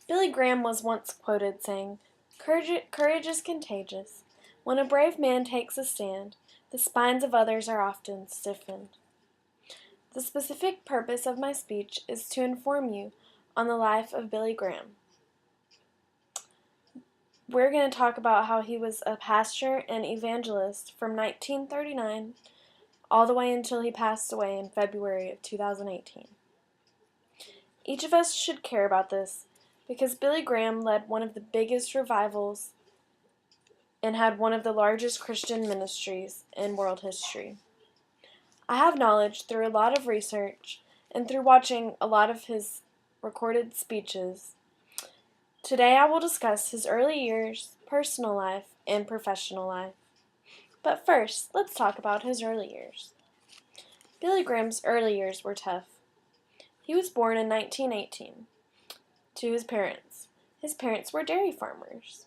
Billy Graham was once quoted saying, "Courage is contagious. When a brave man takes a stand, the spines of others are often stiffened." The specific purpose of my speech is to inform you on the life of Billy Graham. We're going to talk about how he was a pastor and evangelist from 1939 all the way until he passed away in February of 2018. Each of us should care about this because Billy Graham led one of the biggest revivals and had one of the largest Christian ministries in world history. I have knowledge through a lot of research and through watching a lot of his recorded speeches. Today I will discuss his early years, personal life, and professional life. But first, let's talk about his early years. Billy Graham's early years were tough. He was born in 1918 to his parents. His parents were dairy farmers.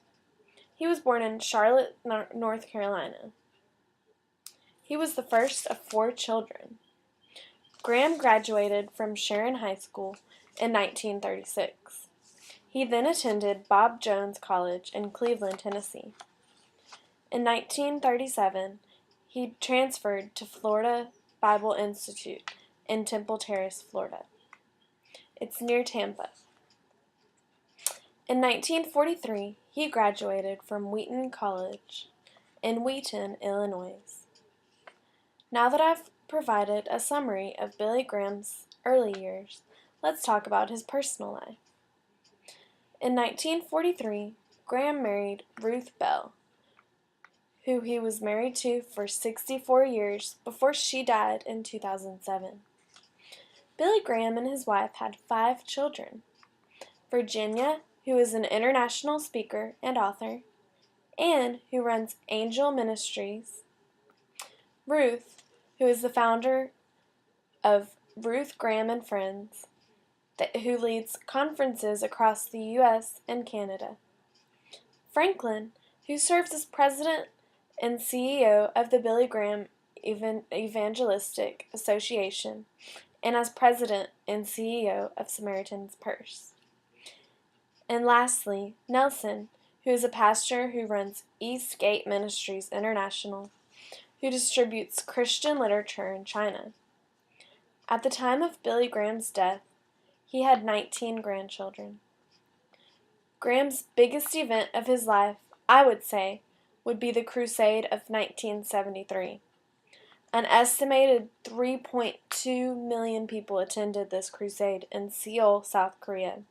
He was born in Charlotte, North Carolina. He was the first of 4 children. Graham graduated from Sharon High School in 1936. He then attended Bob Jones College in Cleveland, Tennessee. In 1937, he transferred to Florida Bible Institute in Temple Terrace, Florida. It's near Tampa. In 1943, he graduated from Wheaton College in Wheaton, Illinois. Now that I've provided a summary of Billy Graham's early years, let's talk about his personal life. In 1943, Graham married Ruth Bell, who he was married to for 64 years before she died in 2007. Billy Graham and his wife had 5 children: Virginia, who is an international speaker and author, Anne, who runs Angel Ministries, Ruth, who is the founder of Ruth Graham and Friends, who leads conferences across the U.S. and Canada, Franklin, who serves as president and CEO of the Billy Graham Evangelistic Association and as president and CEO of Samaritan's Purse. And lastly, Nelson, who is a pastor who runs East Gate Ministries International, who distributes Christian literature in China. At the time of Billy Graham's death, he had 19 grandchildren. Graham's biggest event of his life, I would say, would be the Crusade of 1973. An estimated 3.2 million people attended this crusade in Seoul, South Korea.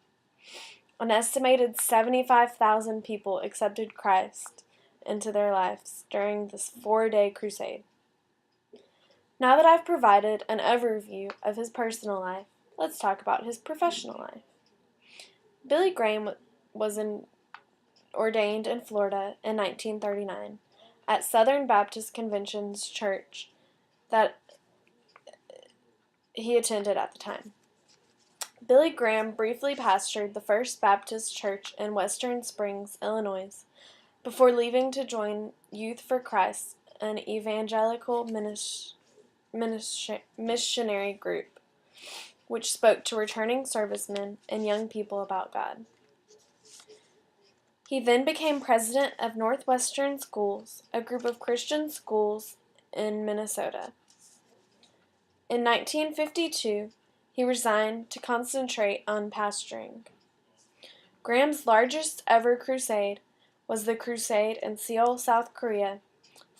An estimated 75,000 people accepted Christ into their lives during this 4-day crusade. Now that I've provided an overview of his personal life, let's talk about his professional life. Billy Graham was ordained in Florida in 1939 at Southern Baptist Convention's church that he attended at the time. Billy Graham briefly pastored the First Baptist Church in Western Springs, Illinois, before leaving to join Youth for Christ, an evangelical missionary group, which spoke to returning servicemen and young people about God. He then became president of Northwestern Schools, a group of Christian schools in Minnesota. In 1952, he resigned to concentrate on pastoring. Graham's largest ever crusade was the crusade in Seoul, South Korea,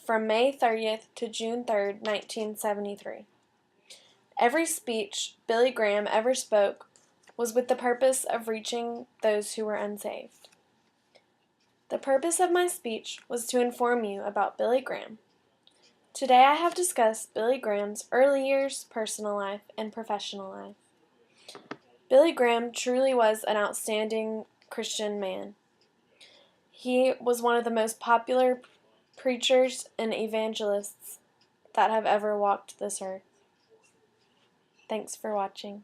from May 30th to June 3rd, 1973. Every speech Billy Graham ever spoke was with the purpose of reaching those who were unsaved. The purpose of my speech was to inform you about Billy Graham. Today I have discussed Billy Graham's early years, personal life, and professional life. Billy Graham truly was an outstanding Christian man. He was one of the most popular preachers and evangelists that have ever walked this earth. Thanks for watching.